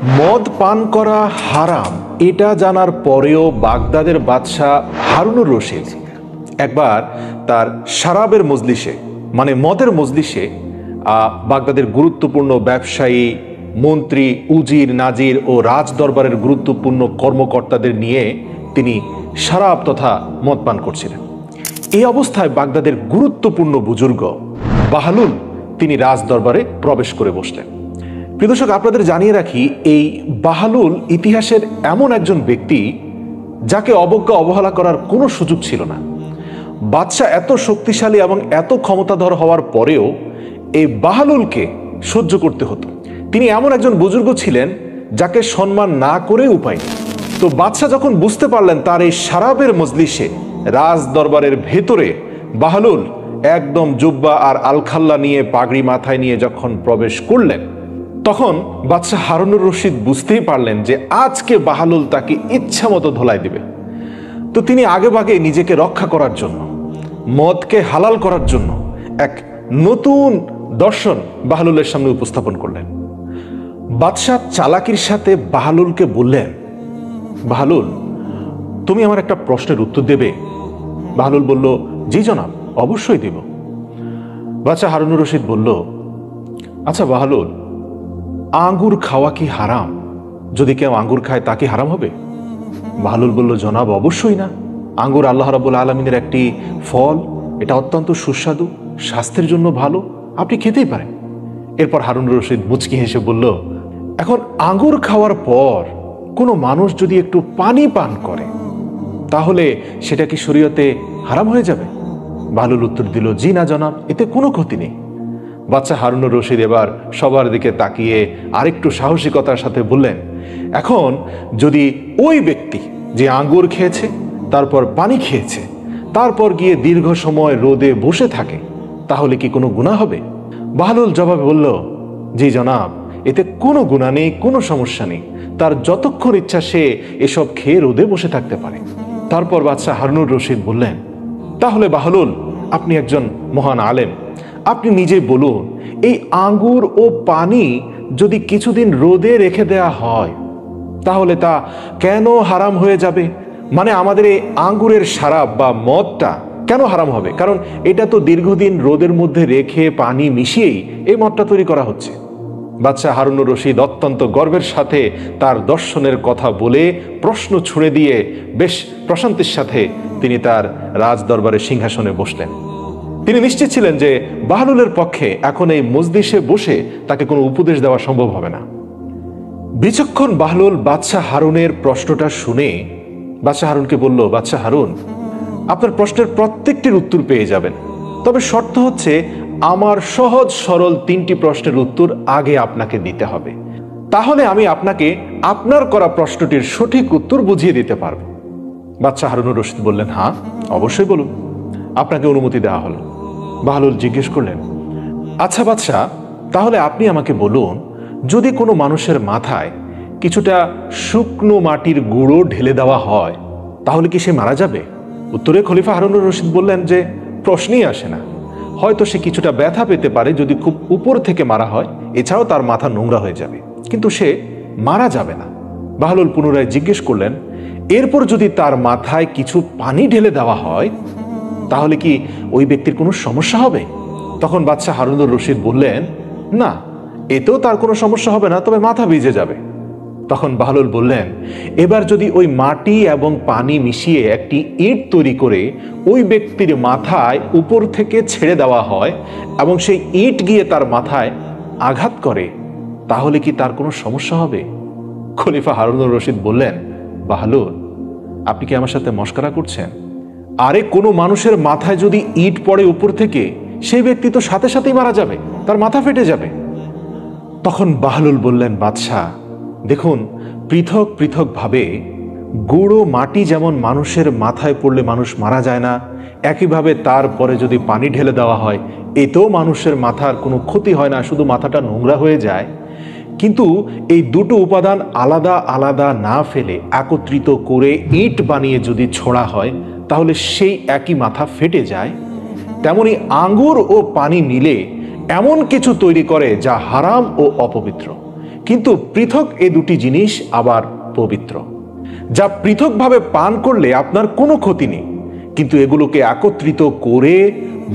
মদ পান করা হারাম এটা জানার পরেও বাগদাদের বাদশাহ হারুনুর রশিদ একবার তার শরাবের মজলিসে মানে মদের মজলিসে বাগদাদের গুরুত্বপূর্ণ ব্যবসায়ী, মন্ত্রী, উজির, নাজির ও রাজ দরবারের গুরুত্বপূর্ণ কর্মকর্তাদের নিয়ে তিনি শরাব তথা মদ পান করছিলেন। এই অবস্থায় বাগদাদের গুরুত্বপূর্ণ বুজুর্গ বাহলুল তিনি রাজ দরবারে প্রবেশ করে বসলেন। প্রিয় দর্শক, আপনাদের জানিয়ে রাখি, এই বাহলুল ইতিহাসের এমন একজন ব্যক্তি যাকে অবজ্ঞা অবহেলা করার কোনো সুযোগ ছিল না। বাদশাহ এত শক্তিশালী এবং এত ক্ষমতাধর হওয়ার পরেও এই বাহলুলকে সহ্য করতে হতো। তিনি এমন একজন বুজুর্গ ছিলেন যাকে সম্মান না করে উপায় নেই। তো বাদশাহ যখন বুঝতে পারলেন তার এই শরাবের মজলিসে রাজ দরবারের ভেতরে বাহলুল একদম জুব্বা আর আলখাল্লা নিয়ে পাগড়ি মাথায় নিয়ে যখন প্রবেশ করলেন, তখন বাদশাহ হারুনুর রশিদ বুঝতেই পারলেন যে আজকে বাহলুল তাকে ইচ্ছা মতো ধোলাই দিবে। তো তিনি আগেভাগে নিজেকে রক্ষা করার জন্য, মদকে হালাল করার জন্য এক নতুন দর্শন বাহলুলের সামনে উপস্থাপন করলেন। বাদশাহ চালাকির সাথে বাহলুলকে বললেন, বাহলুল, তুমি আমার একটা প্রশ্নের উত্তর দেবে? বাহলুল বলল, জি জনাব, অবশ্যই দেব। বাদশাহ হারুনুর রশিদ বলল, আচ্ছা বাহলুল, আঙ্গুর খাওয়া কি হারাম? যদি কেউ আঙ্গুর খায় তা কি হারাম হবে? বাহলুল বলল, জনাব, অবশ্যই না। আঙ্গুর আল্লাহ রাব্বুল আলামিনের একটি ফল, এটা অত্যন্ত সুস্বাদু, স্বাস্থ্যের জন্য ভালো, আপনি খেতেই পারেন। এরপর হারুনুর রশিদ মুচকি হেসে বলল, এখন আঙ্গুর খাওয়ার পর কোনো মানুষ যদি একটু পানি পান করে তাহলে সেটা কি শরীয়তে হারাম হয়ে যাবে? বাহলুল উত্তর দিল, জি না জনাব, এতে কোনো ক্ষতি নেই। বাদশাহ হারুনুর রশিদ এবার সবার দিকে তাকিয়ে আরেকটু সাহসিকতার সাথে বললেন, এখন যদি ওই ব্যক্তি যে আঙ্গুর খেয়েছে, তারপর পানি খেয়েছে, তারপর গিয়ে দীর্ঘ সময় রোদে বসে থাকে, তাহলে কি কোনো গুনাহ হবে? বাহলুল জবাবে বলল, জি জনাব, এতে কোনো গুনাহ নেই, কোনো সমস্যা নেই। তার যতক্ষণ ইচ্ছা সে এসব খেয়ে রোদে বসে থাকতে পারে। তারপর বাদশাহ হারুনুর রশিদ বললেন, তাহলে বাহলুল, আপনি একজন মহান আলেম, আপনি নিজে বলুন, এই আঙ্গুর ও পানি যদি কিছুদিন রোদে রেখে দেয়া হয় তাহলে তা কেন হারাম হয়ে যাবে? মানে আমাদের এই আঙ্গুরের শরাব বা মদটা কেন হারাম হবে? কারণ এটা তো দীর্ঘদিন রোদের মধ্যে রেখে পানি মিশিয়েই এই মদটা তৈরি করা হচ্ছে। বাদশাহ হারুনুর রশিদ অত্যন্ত গর্বের সাথে তার দর্শনের কথা বলে প্রশ্ন ছুড়ে দিয়ে বেশ প্রশান্তির সাথে তিনি তার রাজ দরবারের সিংহাসনে বসলেন। তিনি নিশ্চিত ছিলেন যে বাহলুলের পক্ষে এখন এই মজলিসে বসে তাকে কোনো উপদেশ দেওয়া সম্ভব হবে না। বিচক্ষণ বাহলুল বাদশাহ হারুনের প্রশ্নটা শুনে বাদশাহ হারুনকে বলল, বাদশাহ হারুন, আপনার প্রশ্নের প্রত্যেকটির উত্তর পেয়ে যাবেন, তবে শর্ত হচ্ছে আমার সহজ সরল 3টি প্রশ্নের উত্তর আগে আপনাকে দিতে হবে, তাহলে আমি আপনাকে আপনার করা প্রশ্নটির সঠিক উত্তর বুঝিয়ে দিতে পারব। বাদশাহ হারুনুর রশিদ বললেন, হ্যাঁ অবশ্যই বলুন। আপনাকে অনুমতি দেওয়া হলো। বাহলুল জিজ্ঞেস করলেন, আচ্ছা বাদশাহ, তাহলে আপনি আমাকে বলুন, যদি কোনো মানুষের মাথায় কিছুটা শুকনো মাটির গুঁড়ো ঢেলে দেওয়া হয় তাহলে কি সে মারা যাবে? উত্তরে খলিফা হারুনুর রশিদ বললেন যে প্রশ্নই আসে না, হয়তো সে কিছুটা ব্যথা পেতে পারে যদি খুব উপর থেকে মারা হয়, এছাড়াও তার মাথা নোংরা হয়ে যাবে, কিন্তু সে মারা যাবে না। বাহলুল পুনরায় জিজ্ঞেস করলেন, এরপর যদি তার মাথায় কিছু পানি ঢেলে দেওয়া হয় তাহলে কি ওই ব্যক্তির কোনো সমস্যা হবে? তখন বাদশাহ হারুনুর রশিদ বললেন, না, এতেও তার কোনো সমস্যা হবে না, তবে মাথা ভিজে যাবে। তখন বাহলুল বললেন, এবার যদি ওই মাটি এবং পানি মিশিয়ে একটি ইট তৈরি করে ওই ব্যক্তির মাথায় উপর থেকে ছেড়ে দেওয়া হয় এবং সেই ইট গিয়ে তার মাথায় আঘাত করে তাহলে কি তার কোনো সমস্যা হবে? খলিফা হারুনুর রশিদ বললেন, বাহলুল, আপনি কি আমার সাথে মশকরা করছেন? আরে কোনো মানুষের মাথায় যদি ইট পড়ে উপর থেকে, সেই ব্যক্তি তো সাথে সাথেই মারা যাবে, তার মাথা ফেটে যাবে। তখন বাহলুল বললেন, বাদশাহ দেখুন, পৃথক পৃথক ভাবে গুঁড়ো মাটি যেমন মানুষের মাথায় পড়লে মানুষ মারা যায় না, একইভাবে তারপরে যদি পানি ঢেলে দেওয়া হয় এতেও মানুষের মাথার কোনো ক্ষতি হয় না, শুধু মাথাটা নোংরা হয়ে যায়। কিন্তু এই দুটো উপাদান আলাদা আলাদা না ফেলে একত্রিত করে ইট বানিয়ে যদি ছোড়া হয় তাহলে সেই একই মাথা ফেটে যায়। তেমনি আঙ্গুর ও পানি মিলে এমন কিছু তৈরি করে যা হারাম ও অপবিত্র, কিন্তু পৃথক এ দুটি জিনিস আবার পবিত্র। যা পৃথকভাবে পান করলে আপনার কোনো ক্ষতি নেই, কিন্তু এগুলোকে একত্রিত করে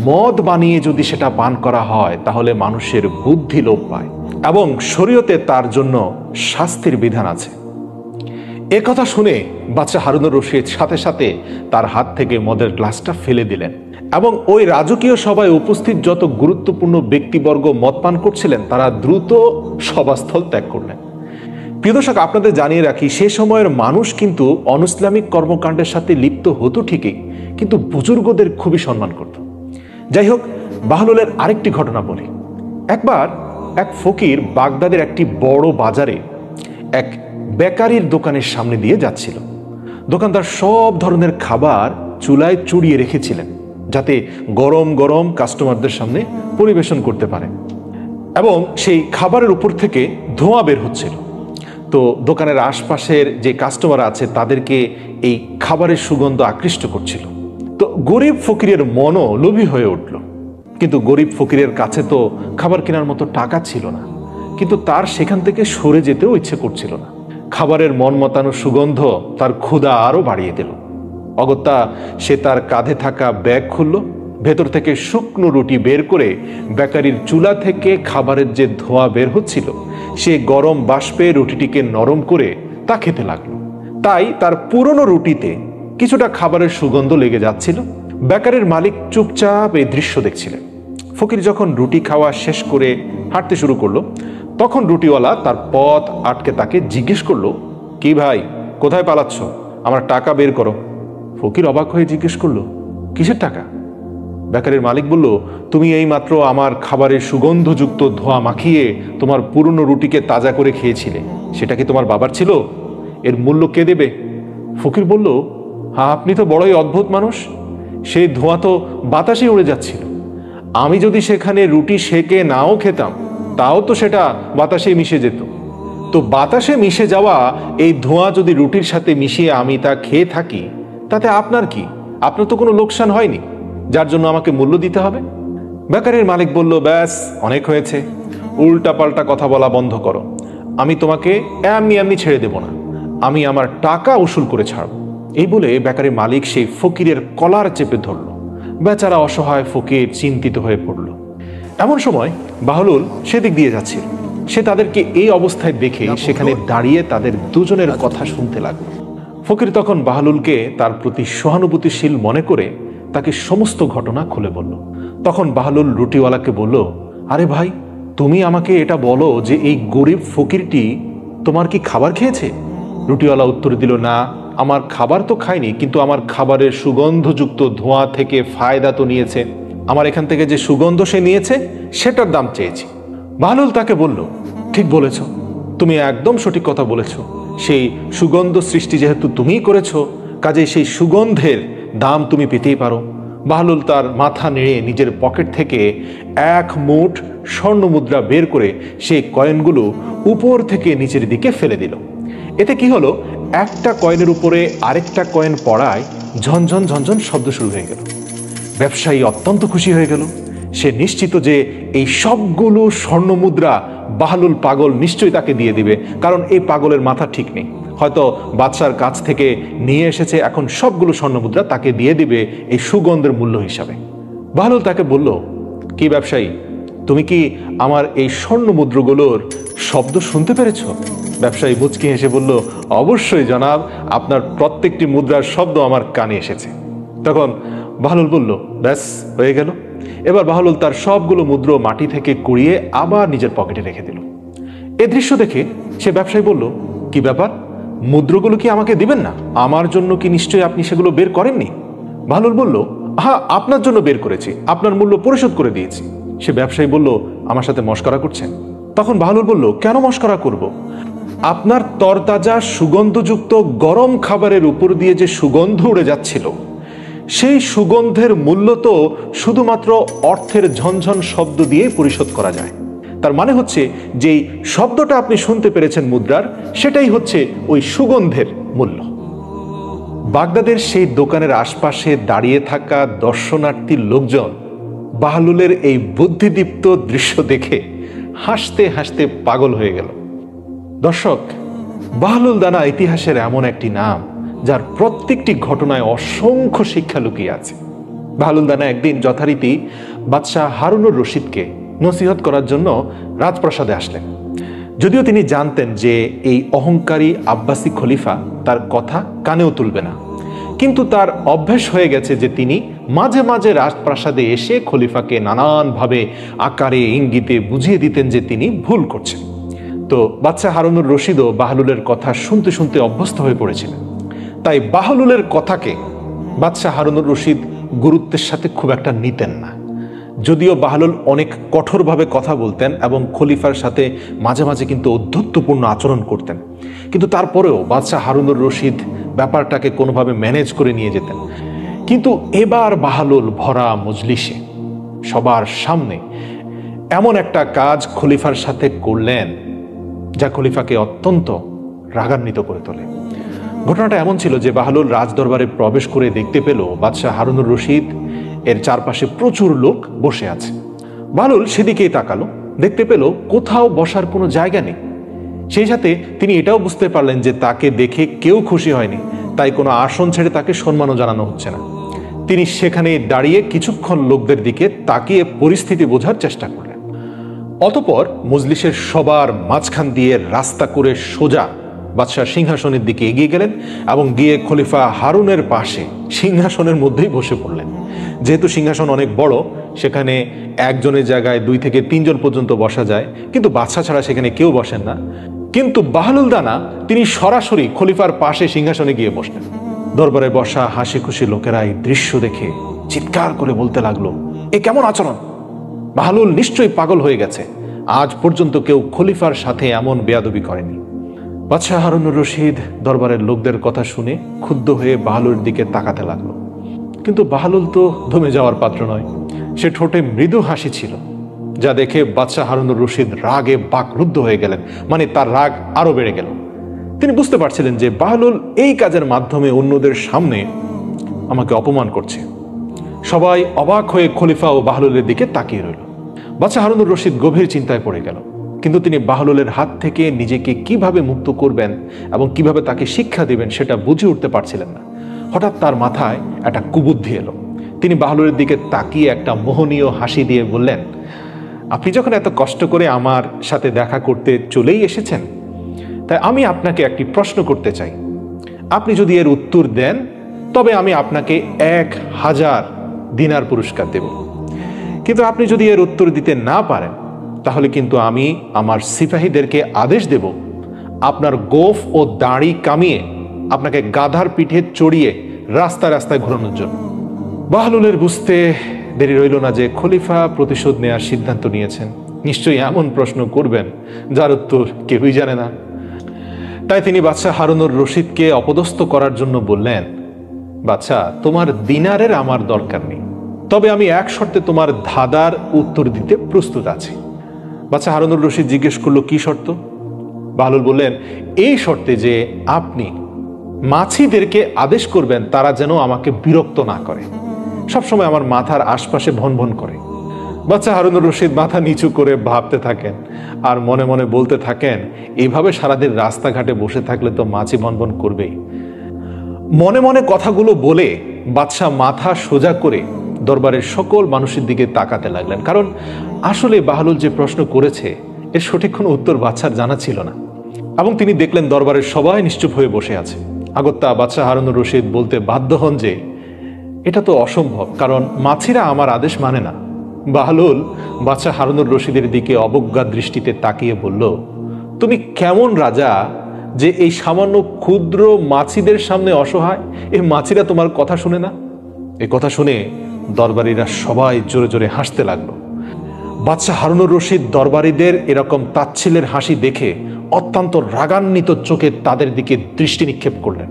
মদ বানিয়ে যদি সেটা পান করা হয় তাহলে মানুষের বুদ্ধি লোপ পায় এবং শরীয়তে তার জন্য শাস্তির বিধান আছে। এ কথা শুনে বাদশাহ হারুনুর রশিদ সাথে সাথে তার হাত থেকে মদের গ্লাসটা ফেলে দিলেন এবং ওই রাজকীয় সভায় উপস্থিত যত গুরুত্বপূর্ণ ব্যক্তিবর্গ মদ পান করছিলেন তারা দ্রুত সভাস্থল ত্যাগ করলেন। প্রিয় দর্শক, আপনাদের জানিয়ে রাখি, সে সময়ের মানুষ কিন্তু অনইসলামিক কর্মকাণ্ডের সাথে লিপ্ত হতো ঠিকই, কিন্তু বুজুর্গদের খুবই সম্মান করত। যাই হোক, বাহলুলের আরেকটি ঘটনা বলি। একবার এক ফকির বাগদাদের একটি বড় বাজারে এক বেকারির দোকানের সামনে দিয়ে যাচ্ছিল। দোকানদার সব ধরনের খাবার চুলায় চড়িয়ে রেখেছিলেন যাতে গরম গরম কাস্টমারদের সামনে পরিবেশন করতে পারে, এবং সেই খাবারের উপর থেকে ধোঁয়া বের হচ্ছিল। তো দোকানের আশপাশের যে কাস্টমার আছে তাদেরকে এই খাবারের সুগন্ধ আকৃষ্ট করছিল। তো গরিব ফকিরের মনও লোভী হয়ে উঠল, কিন্তু গরিব ফকিরের কাছে তো খাবার কেনার মতো টাকা ছিল না, কিন্তু তার সেখান থেকে সরে যেতেও ইচ্ছে করছিল না। খাবারের মন মতানো সুগন্ধ তার ক্ষুধা আরও বাড়িয়ে দিল। অগত্যা সে তার কাঁধে থাকা ব্যাগ খুলল, ভেতর থেকে শুকনো রুটি বের করে বেকারির চুলা থেকে খাবারের যে ধোঁয়া বের হচ্ছিল সে গরম বাষ্পে রুটিটিকে নরম করে তা খেতে লাগলো। তাই তার পুরনো রুটিতে কিছুটা খাবারের সুগন্ধ লেগে যাচ্ছিল। বেকারির মালিক চুপচাপ এই দৃশ্য দেখছিলেন। ফকির যখন রুটি খাওয়া শেষ করে হাঁটতে শুরু করলো তখন রুটিওয়ালা তার পথ আটকে তাকে জিজ্ঞেস করলো, কি ভাই, কোথায় পালাচ্ছ? আমার টাকা বের করো। ফকির অবাক হয়ে জিজ্ঞেস করলো, কিসের টাকা? বেকারির মালিক বলল, তুমি এই মাত্র আমার খাবারের সুগন্ধযুক্ত ধোঁয়া মাখিয়ে তোমার পুরনো রুটিকে তাজা করে খেয়েছিলে, সেটা কি তোমার বাবার ছিল? এর মূল্য কে দেবে? ফকির বলল, হ্যাঁ, আপনি তো বড়ই অদ্ভুত মানুষ। সেই ধোঁয়া তো বাতাসে উড়ে যাচ্ছিল। আমি যদি সেখানে রুটি সেকে নাও খেতাম তাও তো সেটা বাতাসে মিশে যেত। তো বাতাসে মিশে যাওয়া এই ধোঁয়া যদি রুটির সাথে মিশিয়ে আমি তা খেয়ে থাকি তাতে আপনার কি? আপনার তো কোনো লোকসান হয়নি যার জন্য আমাকে মূল্য দিতে হবে। বেকারির মালিক বলল, ব্যাস, অনেক হয়েছে, উল্টাপাল্টা কথা বলা বন্ধ করো। আমি তোমাকে এমনি এমনি ছেড়ে দেব না, আমি আমার টাকা উসুল করে ছাড়ব। এই বলে বেকারির মালিক সেই ফকিরের কলার চেপে ধরল। বেচারা অসহায় ফকির চিন্তিত হয়ে পড়ল। এমন সময় বাহলুল সেদিক দিয়ে যাচ্ছিল। সে তাদেরকে এই অবস্থায় দেখে সেখানে দাঁড়িয়ে তাদের দুজনের কথা শুনতে লাগলো। ফকির তখন বাহলুলকে তার প্রতি সহানুভূতিশীল মনে করে তাকে সমস্ত ঘটনা খুলে বলল। তখন বাহলুল রুটিওয়ালাকে বলল, আরে ভাই, তুমি আমাকে এটা বলো যে এই গরিব ফকিরটি তোমার কি খাবার খেয়েছে? রুটিওয়ালা উত্তর দিল, না, আমার খাবার তো খায়নি, কিন্তু আমার খাবারের সুগন্ধযুক্ত ধোঁয়া থেকে ফায়দা তো নিয়েছে। আমার এখান থেকে যে সুগন্ধ সে নিয়েছে সেটার দাম চেয়েছি। বাহলুল তাকে বলল, ঠিক বলেছ, তুমি একদম সঠিক কথা বলেছ। সেই সুগন্ধ সৃষ্টি যেহেতু তুমিই করেছ, কাজেই সেই সুগন্ধের দাম তুমি পেতেই পারো। বাহলুল তার মাথা নেড়ে নিজের পকেট থেকে এক মুঠ স্বর্ণ মুদ্রা বের করে সেই কয়েনগুলো উপর থেকে নিচের দিকে ফেলে দিল। এতে কি হলো, একটা কয়েনের উপরে আরেকটা কয়েন পড়ায় ঝনঝন ঝনঝন শব্দ শুরু হয়ে গেল। ব্যবসায়ী অত্যন্ত খুশি হয়ে গেল। সে নিশ্চিত যে এই সবগুলো স্বর্ণ মুদ্রা বাহলুল পাগল নিশ্চয়ই তাকে দিয়ে দিবে, কারণ এই পাগলের মাথা ঠিক নেই। হয়তো বাদশার কাছ থেকে নিয়ে এসেছে, এখন সবগুলো স্বর্ণ মুদ্রা তাকে দিয়ে দিবে এই সুগন্ধের মূল্য হিসাবে। বাহলুল তাকে বলল, কি ব্যবসায়ী, তুমি কি আমার এই স্বর্ণ মুদ্রাগুলোর শব্দ শুনতে পেরেছ? ব্যবসায়ী মুচকি হেসে বলল, অবশ্যই জনাব, আপনার প্রত্যেকটি মুদ্রার শব্দ আমার কানে এসেছে। তখন বাহলুল বলল, ব্যাস, হয়ে গেল। এবার বাহলুল তার সবগুলো মুদ্রা মাটি থেকে কুড়িয়ে আবার নিজের পকেটে রেখে দিল। এ দৃশ্য দেখে সে ব্যবসায়ী বলল, কি ব্যাপার, মুদ্রাগুলো কি আমাকে দিবেন না? আমার জন্য কি নিশ্চয়ই আপনি সেগুলো বের করেননি? বাহলুল বলল, হ্যাঁ, আপনার জন্য বের করেছি, আপনার মূল্য পরিশোধ করে দিয়েছি। সে ব্যবসায়ী বলল, আমার সাথে মশকরা করছেন? তখন বাহলুল বলল, কেন মশকরা করব? আপনার তরতাজা সুগন্ধযুক্ত গরম খাবারের উপর দিয়ে যে সুগন্ধ উড়ে যাচ্ছিল সেই সুগন্ধের মূল্য তো শুধুমাত্র অর্থের ঝনঝন শব্দ দিয়ে পরিশোধ করা যায়। তার মানে হচ্ছে যেই শব্দটা আপনি শুনতে পেরেছেন মুদ্রার, সেটাই হচ্ছে ওই সুগন্ধের মূল্য। বাগদাদের সেই দোকানের আশপাশে দাঁড়িয়ে থাকা দর্শনার্থী লোকজন বাহলুলের এই বুদ্ধিদীপ্ত দৃশ্য দেখে হাসতে হাসতে পাগল হয়ে গেল। দর্শক, বাহলুল দানা ইতিহাসের এমন একটি নাম যার প্রত্যেকটি ঘটনায় অসংখ্য শিক্ষা লুকিয়ে আছে। বাহলুল দানা একদিন যথারীতি বাদশাহ হারুনুর রশিদকে নসিহত করার জন্য রাজপ্রাসাদে আসলেন। যদিও তিনি জানতেন যে এই অহংকারী আব্বাসী খলিফা তার কথা কানেও তুলবে না, কিন্তু তার অভ্যাস হয়ে গেছে যে তিনি মাঝে মাঝে রাজপ্রাসাদে এসে খলিফাকে নানানভাবে আকারে ইঙ্গিতে বুঝিয়ে দিতেন যে তিনি ভুল করছেন। তো বাদশাহ হারুনুর রশিদও বাহলুলের কথা শুনতে শুনতে অভ্যস্ত হয়ে পড়েছিলেন। তাই বাহলুলের কথাকে বাদশাহ হারুনুর রশিদ গুরুত্বের সাথে খুব একটা নিতেন না। যদিও বাহলুল অনেক কঠোরভাবে কথা বলতেন এবং খলিফার সাথে মাঝে মাঝে কিন্তু ঔদ্ধত্যপূর্ণ আচরণ করতেন, কিন্তু তারপরেও বাদশাহ হারুনুর রশিদ ব্যাপারটাকে কোনোভাবে ম্যানেজ করে নিয়ে যেতেন। কিন্তু এবার বাহলুল ভরা মজলিসে সবার সামনে এমন একটা কাজ খলিফার সাথে করলেন যা খলিফাকে অত্যন্ত রাগান্বিত করে তোলে। ঘটনাটা এমন ছিল যে বাহলুল রাজদরবারে প্রবেশ করে দেখতে পেল বাদশাহ হারুনুর রশিদ এর চারপাশে প্রচুর লোক বসে আছে। বাহলুল সেদিকেই তাকালো, দেখতে পেল কোথাও বসার কোনো জায়গা নেই। সেই সাথে তিনি এটাও বুঝতে পারলেন যে তাকে দেখে কেউ খুশি হয়নি, তাই কোনো আসন ছেড়ে তাকে সম্মানও জানানো হচ্ছে না। তিনি সেখানে দাঁড়িয়ে কিছুক্ষণ লোকদের দিকে তাকিয়ে পরিস্থিতি বোঝার চেষ্টা করলেন। অতঃপর মজলিসের সবার মাঝখান দিয়ে রাস্তা করে সোজা বাদশাহ সিংহাসনের দিকে এগিয়ে গেলেন এবং গিয়ে খলিফা হারুনের পাশে সিংহাসনের মধ্যেই বসে পড়লেন। যেহেতু সিংহাসন অনেক বড়, সেখানে একজনের জায়গায় 2 থেকে 3 জন পর্যন্ত বসা যায়, কিন্তু বাদশা ছাড়া সেখানে কেউ বসেন না। কিন্তু বাহলুল দানা তিনি সরাসরি খলিফার পাশে সিংহাসনে গিয়ে বসলেন। দরবারে বসা হাসি খুশি লোকেরা এই দৃশ্য দেখে চিৎকার করে বলতে লাগলো, এ কেমন আচরণ! বাহলুল নিশ্চয়ই পাগল হয়ে গেছে, আজ পর্যন্ত কেউ খলিফার সাথে এমন বেয়াদবি করেনি। বাদশাহ হারুনুর রশিদ দরবারের লোকদের কথা শুনে ক্ষুব্ধ হয়ে বাহলুলের দিকে তাকাতে লাগলো, কিন্তু বাহলুল তো দমে যাওয়ার পাত্র নয়। সে ঠোঁটে মৃদু হাসি ছিল, যা দেখে বাদশাহ হারুনুর রশিদ রাগে বাকরুদ্ধ হয়ে গেলেন, মানে তার রাগ আরো বেড়ে গেল। তিনি বুঝতে পারছিলেন যে বাহলুল এই কাজের মাধ্যমে অন্যদের সামনে আমাকে অপমান করছে। সবাই অবাক হয়ে খলিফা ও বাহলুলের দিকে তাকিয়ে রইল। বাদশাহ হারুনুর রশিদ গভীর চিন্তায় পড়ে গেল, কিন্তু তিনি বাহলুলের হাত থেকে নিজেকে কিভাবে মুক্ত করবেন এবং কিভাবে তাকে শিক্ষা দেবেন সেটা বুঝে উঠতে পারছিলেন না। হঠাৎ তার মাথায় একটা কুবুদ্ধি এলো। তিনি বাহলুলের দিকে তাকিয়ে একটা মোহনীয় হাসি দিয়ে বললেন, আপনি যখন এত কষ্ট করে আমার সাথে দেখা করতে চলেই এসেছেন, তাই আমি আপনাকে একটি প্রশ্ন করতে চাই। আপনি যদি এর উত্তর দেন তবে আমি আপনাকে 1000 দিনার পুরস্কার দেব, কিন্তু আপনি যদি এর উত্তর দিতে না পারেন তাহলে কিন্তু আমি আমার সিপাহীদেরকে আদেশ দেব আপনার গোঁফ ও দাড়ি কামিয়ে আপনাকে গাধার পিঠে চড়িয়ে রাস্তায় রাস্তায় ঘোরানোর জন্য। বাহলুলের বুঝতে দেরি রইল না যে খলিফা প্রতিশোধ নেওয়ার সিদ্ধান্ত নিয়েছেন। নিশ্চয়ই এমন প্রশ্ন করবেন যার উত্তর কেউই জানে না। তাই তিনি বাদশাহ হারুনুর রশিদকে অপদস্থ করার জন্য বললেন, বাদশাহ, তোমার দিনারের আমার দরকার নেই, তবে আমি এক শর্তে তোমার ধাঁধার উত্তর দিতে প্রস্তুত আছি। বাদশাহ হারুনুর রশিদ জিজ্ঞেস করলো, কি শর্ত? বাহলুল বললেন, এই শর্তে যে আপনি মাছিদেরকে আদেশ করবেন তারা যেন আমাকে বিরক্ত না করে, সবসময় আমার মাথার আশপাশে ভন ভন করে। বাদশাহ হারুনুর রশিদ মাথা নিচু করে ভাবতে থাকেন আর মনে মনে বলতে থাকেন, এইভাবে সারাদিন রাস্তাঘাটে বসে থাকলে তো মাছি ভনভন করবেই। মনে মনে কথাগুলো বলে বাদশাহ মাথা সোজা করে দরবারের সকল মানুষের দিকে তাকাতে লাগলেন, কারণ আসলে বাহলুল যে প্রশ্ন করেছে এর সঠিক কোনো উত্তর বাদশার জানা ছিল না। এবং তিনি দেখলেন দরবারের সবাই নিশ্চুপ হয়ে বসে আছে। আগত্যা বাদশাহ হারুনুর রশিদ বলতে বাধ্য হন যে এটা তো অসম্ভব, কারণ মাছিরা আমার আদেশ মানে না। বাহলুল বাদশাহ হারুনুর রশিদের দিকে অবজ্ঞা দৃষ্টিতে তাকিয়ে বলল, তুমি কেমন রাজা যে এই সামান্য ক্ষুদ্র মাছিদের সামনে অসহায়? এই মাছিরা তোমার কথা শুনে না? এই কথা শুনে দরবারীরা সবাই জোরে জোরে হাসতে লাগলো। বাদশাহ হারুনুর রশিদ দরবারীদের এরকম তাচ্ছিল্যের হাসি দেখে অত্যন্ত রাগান্বিত চোখে তাদের দিকে দৃষ্টি নিক্ষেপ করলেন।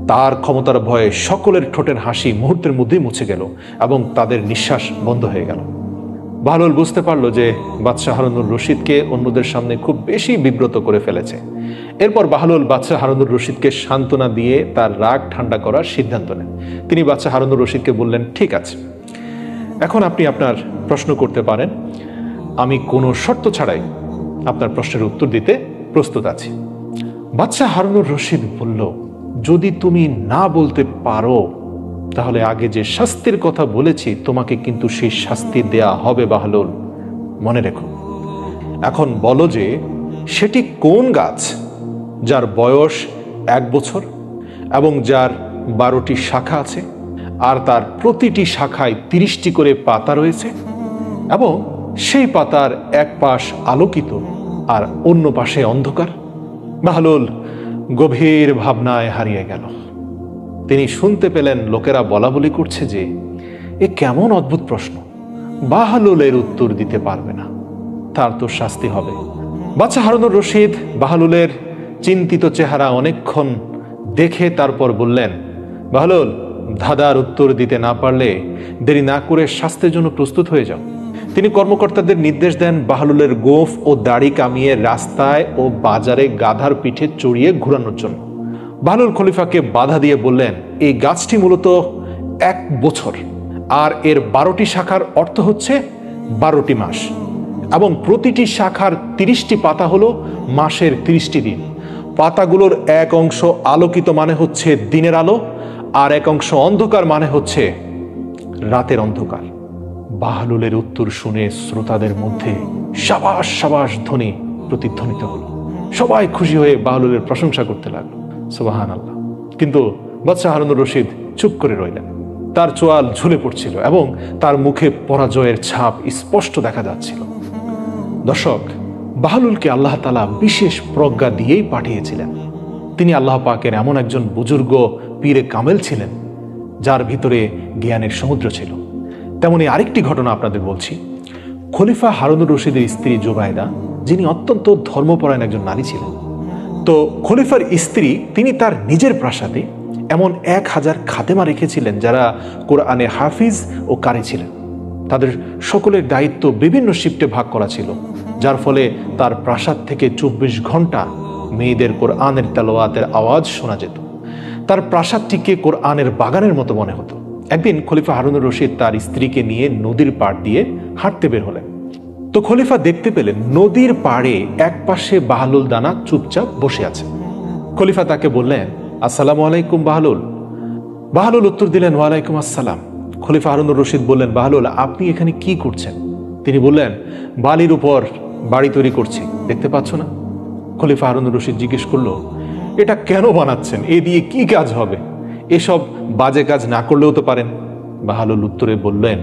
তার ক্ষমতার ভয়ে সকলের ঠোঁটের হাসি মুহূর্তের মধ্যেই মুছে গেল এবং তাদের নিঃশ্বাস বন্ধ হয়ে গেল। বাহলুল বুঝতে পারল যে বাদশাহ হারুনুর রশিদকে অন্যদের সামনে খুব বেশি বিব্রত করে ফেলেছে। এরপর বাহলুল বাদশাহ হারুনুর রশিদকে সান্ত্বনা দিয়ে তার রাগ ঠান্ডা করার সিদ্ধান্ত নেন। তিনি বাদশাহ হারুনুর রশিদকে বললেন, ঠিক আছে, এখন আপনি আপনার প্রশ্ন করতে পারেন। আমি কোনো শর্ত ছাড়াই আপনার প্রশ্নের উত্তর দিতে প্রস্তুত আছি। বাদশাহ হারুনুর রশিদ বলল, যদি তুমি না বলতে পারো তাহলে আগে যে শাস্তির কথা বলেছি তোমাকে কিন্তু সেই শাস্তি দেয়া হবে বাহলুল, মনে রেখো। এখন বলো যে সেটি কোন গাছ যার বয়স 1 বছর এবং যার 12টি শাখা আছে, আর তার প্রতিটি শাখায় 30টি করে পাতা রয়েছে, এবং সেই পাতার এক পাশ আলোকিত আর অন্য পাশে অন্ধকার। বাহলুল গভীর ভাবনায় হারিয়ে গেল। তিনি শুনতে পেলেন লোকেরা বলা বলি করছে যে এ কেমন অদ্ভুত প্রশ্ন, বাহলুলের উত্তর দিতে পারবে না, তার তো শাস্তি হবে। বাদশাহ হারুনুর রশিদ বাহলুলের চিন্তিত চেহারা অনেকক্ষণ দেখে তারপর বললেন, বাহলুল, ধাঁধার উত্তর দিতে না পারলে দেরি না করে শাস্তির জন্য প্রস্তুত হয়ে যাও। তিনি কর্মকর্তাদের নির্দেশ দেন বাহলুলের গোঁফ ও দাড়ি কামিয়ে রাস্তায় ও বাজারে গাধার পিঠে চড়িয়ে ঘুরানোর জন্য। বাহলুল খলিফাকে বাধা দিয়ে বললেন, এই গাছটি মূলত 1 বছর, আর এর 12টি শাখার অর্থ হচ্ছে 12টি মাস, এবং প্রতিটি শাখার 30টি পাতা হলো মাসের 30টি দিন। পাতাগুলোর এক অংশ আলোকিত মানে হচ্ছে দিনের আলো, আর এক অংশ অন্ধকার মানে হচ্ছে রাতের অন্ধকার। বাহলুলের উত্তর শুনে শ্রোতাদের মধ্যে সাবাস সাবাস ধ্বনি প্রতিধ্বনিত হলো। সবাই খুশি হয়ে বাহলুলের প্রশংসা করতে লাগলো, সুবহানাল্লাহ। কিন্তু বাদশাহ হারুনুর রশিদ চুপ করে রইলেন। তার চোয়াল ঝুলে পড়ছিল এবং তার মুখে পরাজয়ের ছাপ স্পষ্ট দেখা যাচ্ছিল। দর্শক, বাহলুলকে আল্লাহ তাআলা বিশেষ প্রজ্ঞা দিয়েই পাঠিয়েছিলেন। তিনি আল্লাহ পাকের এমন একজন বুজুর্গ পীরে কামেল ছিলেন যার ভিতরে জ্ঞানের সমুদ্র ছিল। তেমনি আরেকটি ঘটনা আপনাদের বলছি। খলিফা হারুনুর রশিদের স্ত্রী জোবায়দা, যিনি অত্যন্ত ধর্মপরায়ণ একজন নারী ছিলেন, তো খলিফার স্ত্রী তিনি তার নিজের প্রাসাদে এমন 1000 খাদেমা রেখেছিলেন যারা কোরআনে হাফিজ ও কারি ছিলেন। তাদের সকলের দায়িত্ব বিভিন্ন শিফটে ভাগ করা ছিল, যার ফলে তার প্রাসাদ থেকে 24 ঘন্টা মেয়েদের কোরআনের তেলাওয়াতের আওয়াজ শোনা যেত। তার প্রাসাদটিকে কোরআনের বাগানের মতো মনে হতো। একদিন খলিফা হারুনুর রশিদ তার স্ত্রীকে নিয়ে নদীর পাড় দিয়ে হাঁটতে বের হলেন। তো খলিফা দেখতে পেলেন নদীর পাড়ে এক পাশে বাহলুল দানা চুপচাপ বসে আছে। খলিফা তাকে বললেন, আসসালামু আলাইকুম বাহলুল। বাহলুল উত্তর দিলেন, ওয়ালাইকুম আসসালাম। খলিফা হারুনুর রশিদ বললেন, বাহলুল, আপনি এখানে কি করছেন? তিনি বললেন, বালির উপর বাড়ি তৈরি করছি, দেখতে পাচ্ছ না? খলিফা হারুনুর রশিদ জিজ্ঞেস করলো, এটা কেন বানাচ্ছেন? এ দিয়ে কি কাজ হবে? এসব বাজে কাজ না করলেও তো পারেন। বাহলুল উত্তরে বললেন,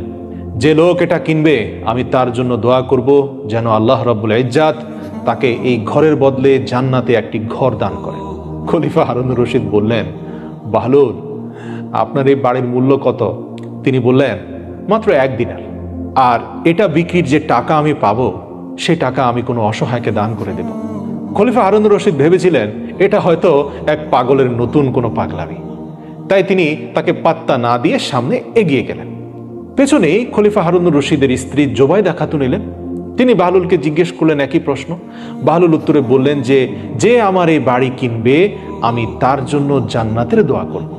যে লোক এটা কিনবে আমি তার জন্য দোয়া করব যেন আল্লাহ রাব্বুল ইজ্জাত তাকে এই ঘরের বদলে জান্নাতে একটি ঘর দান করেন। খলিফা হারুনুর রশিদ বললেন, বাহলুল, আপনার এই বাড়ির মূল্য কত? তিনি বললেন, মাত্র 1 দিনার। আর এটা বিক্রির যে টাকা আমি পাবো সে টাকা আমি কোনো অসহায়কে দান করে দেব। খলিফা হারুনুর রশিদ ভেবেছিলেন এটা হয়তো এক পাগলের নতুন কোনো পাগলামি, তাই তিনি তাকে পাত্তা না দিয়ে সামনে এগিয়ে গেলেন। পেছনেই খলিফা হারুনুর রশিদের স্ত্রী জোবায়দা খাতুন এলেন। তিনি বাহলুলকে জিজ্ঞেস করলেন একই প্রশ্ন। বাহলুল উত্তরে বললেন যে যে আমার এই বাড়ি কিনবে আমি তার জন্য জান্নাতের দোয়া করব।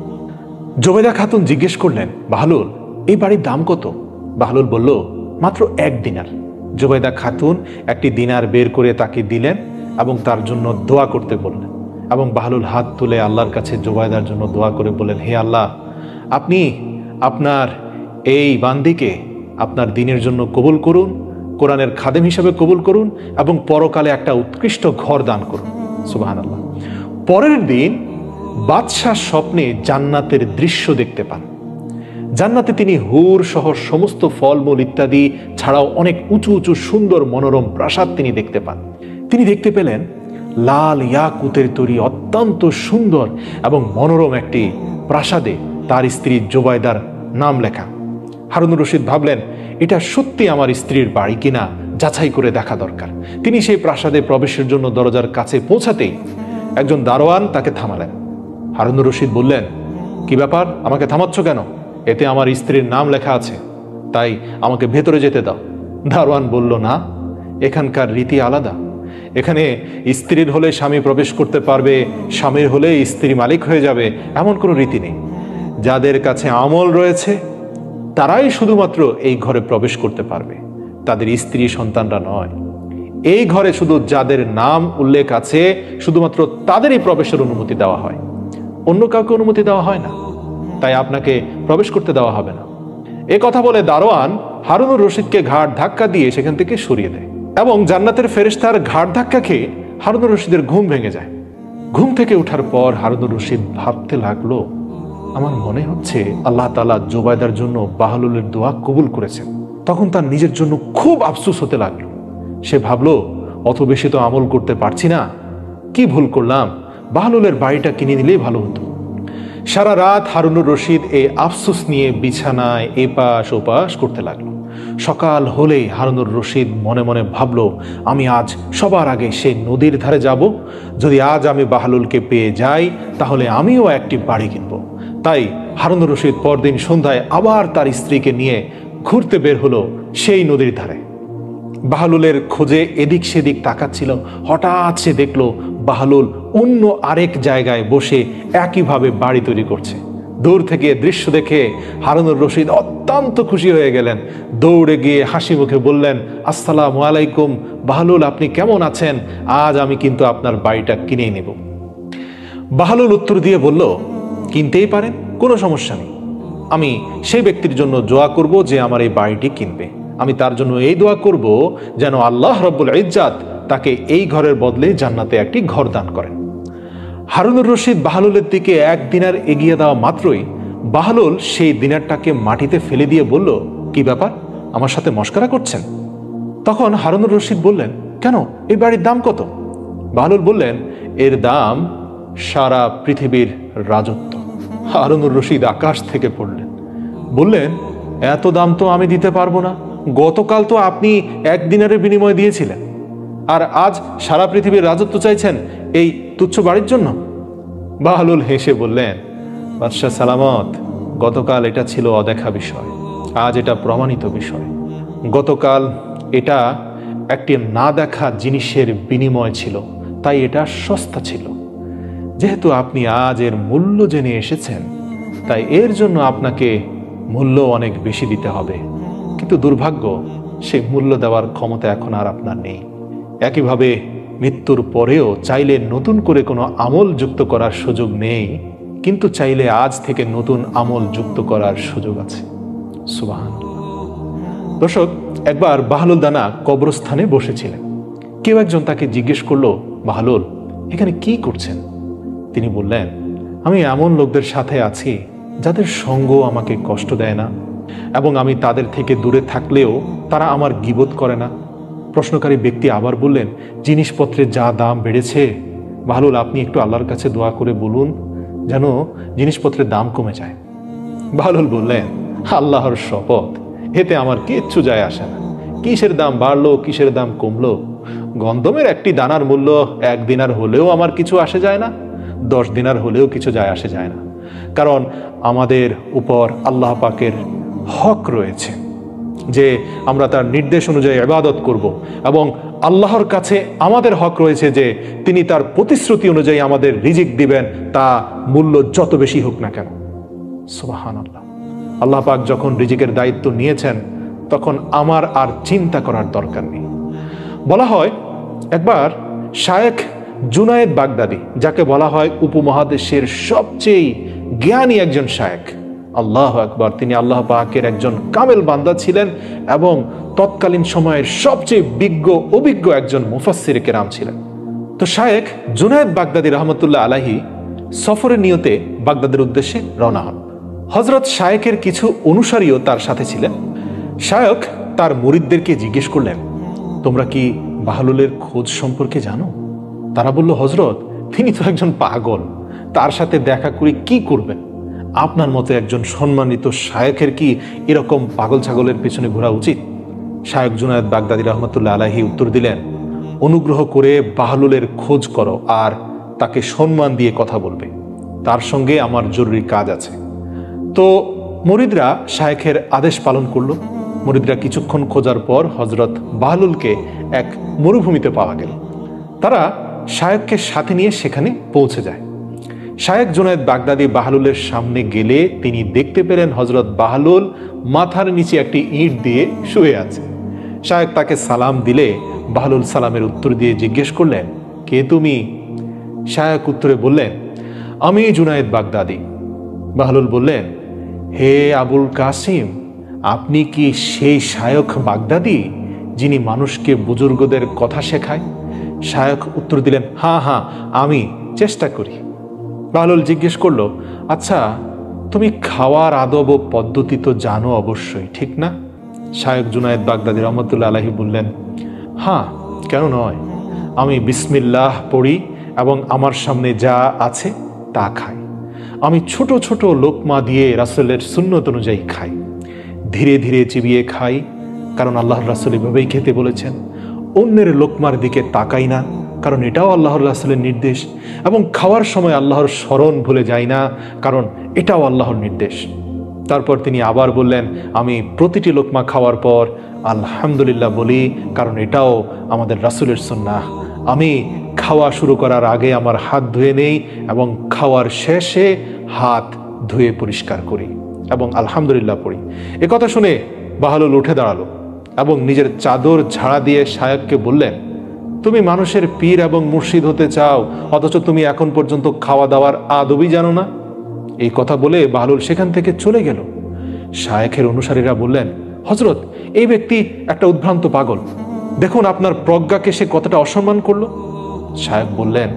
জোবায়দা খাতুন জিজ্ঞেস করলেন, বাহলুল, এই বাড়ির দাম কত? বাহলুল বলল, মাত্র 1 দিনার। জোবায়দা খাতুন একটি দিনার বের করে তাকে দিলেন এবং তার জন্য দোয়া করতে বললেন। এবং বাহলুল হাত তুলে আল্লাহর কাছে জোবায়দার জন্য দোয়া করে বললেন, হে আল্লাহ, আপনি আপনার এই বান্দিকে আপনার দিনের জন্য কবুল করুন, কোরআনের খাদেম হিসেবে কবুল করুন এবং পরকালে একটা উৎকৃষ্ট ঘর দান করুন। সুবহানাল্লাহ। পরের দিন বাদশাহ স্বপ্নে জান্নাতের দৃশ্য দেখতে পান। জান্নাতে তিনি হুর সহ সমস্ত ফলমূল ইত্যাদি ছাড়াও অনেক উঁচু উঁচু সুন্দর মনোরম প্রাসাদ তিনি দেখতে পান। তিনি দেখতে পেলেন লাল ইয়াকুতের তৈরি অত্যন্ত সুন্দর এবং মনোরম একটি প্রাসাদে তার স্ত্রী জোবায়দার নাম লেখা। হারুনুর রশিদ ভাবলেন, এটা সত্যি আমার স্ত্রীর বাড়ি কিনা যাচাই করে দেখা দরকার। তিনি সেই প্রাসাদে প্রবেশের জন্য দরজার কাছে পৌঁছাতেই একজন দারোয়ান তাকে থামালেন। হারুনুর রশিদ বললেন, কি ব্যাপার, আমাকে থামাচ্ছ কেন? এতে আমার স্ত্রীর নাম লেখা আছে, তাই আমাকে ভেতরে যেতে দাও। দারোয়ান বলল, না, এখানকার রীতি আলাদা। এখানে স্ত্রীর হলে স্বামী প্রবেশ করতে পারবে, স্বামীর হলে স্ত্রী মালিক হয়ে যাবে, এমন কোনো রীতি নেই। যাদের কাছে আমল রয়েছে তারাই শুধুমাত্র এই ঘরে প্রবেশ করতে পারবে, তাদের স্ত্রী সন্তানরা নয়। এই ঘরে শুধু যাদের নাম উল্লেখ আছে শুধুমাত্র তাদেরই প্রবেশের অনুমতি দেওয়া হয়, অন্য কাউকে অনুমতি দেওয়া হয় না, তাই আপনাকে প্রবেশ করতে দেওয়া হবে না। এ কথা বলে দারোয়ান হারুনুর রশিদকে ঘাড় ধাক্কা দিয়ে সেখান থেকে সরিয়ে দেয় এবং জান্নাতের ফেরেশতার ঘাড় ধাক্কা খেয়ে হারুনুর রশিদের ঘুম ভেঙে যায়। ঘুম থেকে ওঠার পর হারুনুর রশিদ ভাবতে লাগলো, আমার মনে হচ্ছে আল্লাহ তাআলা জুবাইদার জন্য বাহলুলের দোয়া কবুল করেছেন। তখন তার নিজের জন্য খুব আফসোস হতে লাগলো। সে ভাবলো, অত বেশি তো আমল করতে পারছি না, কি ভুল করলাম, বাহলুলের বাড়িটা কিনে নিলেই ভালো হতো। সারা রাত হারুনুর রশিদ এই আফসোস নিয়ে বিছানায় এপাশ ওপাশ করতে লাগলো। সকাল হলেই হারুনুর রশিদ মনে মনে ভাবলো, আমি আজ সবার আগে সেই নদীর ধারে যাব, যদি আজ আমি বাহলুলকে পেয়ে যাই তাহলে আমিও একটি বাড়ি কিনবো। তাই হারুনুর রশিদ পরদিন সন্ধ্যায় আবার তার স্ত্রীকে নিয়ে ঘুরতে বের হলো সেই নদীর ধারে। বাহলুলের খোঁজে এদিক সেদিক তাকাচ্ছিল, হঠাৎ সে দেখলো বাহলুল অন্য আরেক জায়গায় বসে একইভাবে বাড়ি তৈরি করছে। দূর থেকে দৃশ্য দেখে হারুনুর রশিদ অত্যন্ত খুশি হয়ে গেলেন। দৌড়ে গিয়ে হাসি মুখে বললেন, আসসালামু আলাইকুম বাহলুল, আপনি কেমন আছেন? আজ আমি কিন্তু আপনার বাড়িটা কিনে নেব। বাহলুল উত্তর দিয়ে বলল, কিনতেই পারেন, কোনো সমস্যা নেই। আমি সেই ব্যক্তির জন্য দোয়া করব যে আমার এই বাড়িটি কিনবে। আমি তার জন্য এই দোয়া করব যেন আল্লাহ রব্বুল ইজ্জাত তাকে এই ঘরের বদলে জান্নাতে একটি ঘর দান করেন। হারুনুর রশিদ বাহলুলের দিকে এক দিনার এগিয়ে দেওয়া মাত্রই বাহলুল সেই দিনারটাকে মাটিতে ফেলে দিয়ে বলল, কি ব্যাপার, আমার সাথে মশকরা করছেন? তখন হারুনুর রশিদ বললেন, কেন, এই বাড়ির দাম কত? বাহলুল বললেন, এর দাম সারা পৃথিবীর রাজত্ব। হারুনুর রশিদ আকাশ থেকে পড়লেন, বললেন, এত দাম তো আমি দিতে পারবো না, গতকাল তো আপনি এক দিনারের বিনিময় দিয়েছিলেন, আর আজ সারা পৃথিবীর রাজত্ব চাইছেন এই তুচ্ছ বাড়ির জন্য? বাহলুল হেসে বললেন, বাদশাহ সালামত, গতকাল এটা ছিল অদেখা বিষয়, আজ এটা প্রমাণিত বিষয়। গতকাল এটা একটি না দেখা জিনিসের বিনিময় ছিল, তাই এটা সস্তা ছিল। যেহেতু আপনি আজ এর মূল্য জেনে এসেছেন, তাই এর জন্য আপনাকে মূল্য অনেক বেশি দিতে হবে। কিন্তু দুর্ভাগ্য, সেই মূল্য দেওয়ার ক্ষমতা এখন আর আপনার নেই। একইভাবে মৃত্যুর পরেও চাইলে নতুন করে কোনো আমল যুক্ত করার সুযোগ নেই, কিন্তু চাইলে আজ থেকে নতুন আমল যুক্ত করার সুযোগ আছে। সুবহানাল্লাহ। দর্শক, একবার বাহলুল দানা কবরস্থানে বসেছিলেন। কেউ একজন তাকে জিজ্ঞেস করলো, বাহলুল, এখানে কি করছেন? তিনি বললেন, আমি এমন লোকদের সাথে আছি যাদের সঙ্গ আমাকে কষ্ট দেয় না, এবং আমি তাদের থেকে দূরে থাকলেও তারা আমার গীবত করে না। প্রশ্নকারী ব্যক্তি আবার বললেন, জিনিসপত্রের যা দাম বেড়েছে, বাহলুল আপনি একটু আল্লাহর কাছে দোয়া করে বলুন যেন জিনিসপত্রের দাম কমে যায়। বাহলুল বললেন, আল্লাহর শপথ, এতে আমার কিচ্ছু যায় আসে না। কিসের দাম বাড়লো, কিসের দাম কমলো, গন্ধমের একটি দানার মূল্য 1 দিনার হলেও আমার কিছু আসে যায় না, 10 দিনার হলেও কিছু যায় আসে যায় না। কারণ আমাদের উপর আল্লাহ পাকের হক রয়েছে যে আমরা তার নির্দেশ অনুযায়ী ইবাদত করব, এবং আল্লাহর কাছে আমাদের হক রয়েছে যে তিনি তার প্রতিশ্রুতি অনুযায়ী আমাদের রিজিক দিবেন, তা মূল্য যত বেশি হোক না কেন। সুবহানাল্লাহ। আল্লাহ পাক যখন রিজিকের দায়িত্ব নিয়েছেন, তখন আমার আর চিন্তা করার দরকার নেই। বলা হয়, একবার শায়েখ জুনায়েদ বাগদাদি, যাকে বলা হয় উপমহাদেশের সবচেয়ে জ্ঞানী একজন শায়েখ, আল্লাহু আকবার, তিনি আল্লাহ পাকের একজন কামেল বান্দা ছিলেন এবং তৎকালীন সময়ের সবচেয়ে অভিজ্ঞ একজন মুফাসসির কেরাম ছিলেন। তো শায়েখ জুনায়েদ বাগদাদি রহমতুল্লাহ আলাইহি সফরের নিয়তে বাগদাদের উদ্দেশ্যে রওনা হন। হযরত শায়েখের কিছু অনুসারীও তার সাথে ছিলেন। শায়েখ তার মুরিদদেরকে জিজ্ঞেস করলেন, তোমরা কি বাহলুলের খোঁজ সম্পর্কে জানো? তারা বলল, হযরত, তিনি তো একজন পাগল, তার সাথে দেখা করে কি করবেন? আপনার মতো একজন সম্মানিত শায়েখের কি এরকম পাগল ছাগলের পেছনে ঘোরা উচিত? শায়েখ জুনায়েদ বাগদাদি রহমতুল্লাহ আলাইহি উত্তর দিলেন, অনুগ্রহ করে বাহলুলের খোঁজ করো আর তাকে সম্মান দিয়ে কথা বলবে, তার সঙ্গে আমার জরুরি কাজ আছে। তো মুরিদরা শায়েখের আদেশ পালন করলো। মুরিদরা কিছুক্ষণ খোঁজার পর হযরত বাহলুলকে এক মরুভূমিতে পাওয়া গেল। তারা শায়েখকে সাথে নিয়ে সেখানে পৌঁছে যায়। শায়েখ জুনায়েদ বাগদাদি বাহলুলের সামনে গেলে তিনি দেখতে পেলেন হযরত বাহলুল মাথার নিচে একটি ইট দিয়ে শুয়ে আছে। শায়েখ তাকে সালাম দিলে বাহলুল সালামের উত্তর দিয়ে জিজ্ঞেস করলেন, কে তুমি? শায়েখ উত্তরে বললেন, আমি জুনায়েদ বাগদাদি। বাহলুল বললেন, হে আবুল কাসিম, আপনি কি সেই শায়েখ বাগদাদি যিনি মানুষকে বুজুর্গদের কথা শেখায়? শায়েখ উত্তর দিলেন, হ্যাঁ হ্যাঁ, আমি চেষ্টা করি। বাহলুল জিজ্ঞেস করলো, আচ্ছা, তুমি খাওয়ার আদব ও পদ্ধতি তো জানো অবশ্যই, ঠিক না? শায়েখ জুনায়েদ বাগদাদি রহমতুল্লাহ আলাইহি বললেন, হ্যাঁ, কেন নয়, আমি বিসমিল্লাহ পড়ি এবং আমার সামনে যা আছে তা খাই। আমি ছোট ছোট লোকমা দিয়ে রাসূলের সুন্নত অনুযায়ী খাই, ধীরে ধীরে চিবিয়ে খাই, কারণ আল্লাহর রাসূল এভাবেই খেতে বলেছেন। অন্যের লোকমার দিকে তাকাই না, কারণ এটাও আল্লাহর রাসূলের নির্দেশ, এবং খাওয়ার সময় আল্লাহর স্মরণ ভুলে যাই না, কারণ এটাও আল্লাহর নির্দেশ। তারপর তিনি আবার বললেন, আমি প্রতিটি লোকমা খাওয়ার পর আলহামদুলিল্লাহ বলি, কারণ এটাও আমাদের রাসূলের সুন্নাহ। আমি খাওয়া শুরু করার আগে আমার হাত ধুয়ে নেই এবং খাওয়ার শেষে হাত ধুয়ে পরিষ্কার করি এবং আলহামদুলিল্লাহ পড়ি। এ কথা শুনে বাহলুল উঠে দাঁড়ালো এবং নিজের চাদর ঝাড়া দিয়ে শায়েখকে বললেন, তুমি মানুষের পীর এবং মুর্শিদ হতে চাও, অথচ তুমি এখন পর্যন্ত খাওয়া দাওয়ার আদবই জানো না। এই কথা বলে বাহলুল সেখান থেকে চলে গেল। শায়েখের অনুসারীরা বললেন, হযরত, এই ব্যক্তি একটা উদ্ভ্রান্ত পাগল, দেখুন আপনার প্রজ্ঞাকে সে কতটা অসম্মান করলো। শায়েখ বললেন,